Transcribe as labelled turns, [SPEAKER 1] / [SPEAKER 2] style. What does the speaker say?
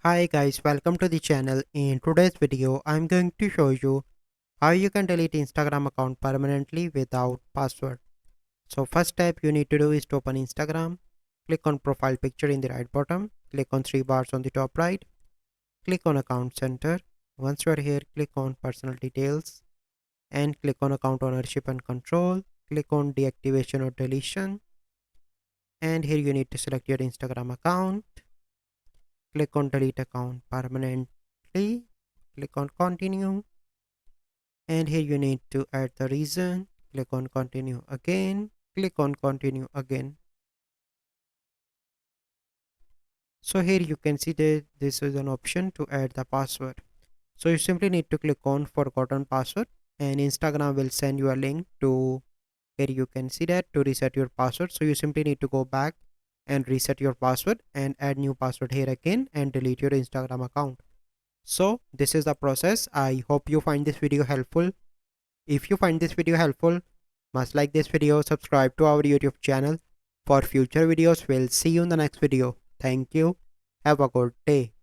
[SPEAKER 1] Hi guys, welcome to the channel. In today's video, I'm going to show you how you can delete Instagram account permanently without password. So first step you need to do is to open Instagram. Click on profile picture in the right bottom. Click on three bars on the top right. Click on account center. Once you are here, click on personal details and click on account ownership and control. Click on deactivation or deletion. And here you need to select your Instagram account. Click on delete account permanently. Click on continue, and here you need to add the reason. Click on continue again. Click on continue again. So here you can see that this is an option to add the password. So you simply need to click on forgotten password, and Instagram will send you a link to where you can see that to reset your password. So you simply need to go back and reset your password and add new password here again and delete your Instagram account. So this is the process. I hope you find this video helpful. If you find this video helpful, must like this video, subscribe to our YouTube channel for future videos. We'll see you in the next video. Thank you. Have a good day.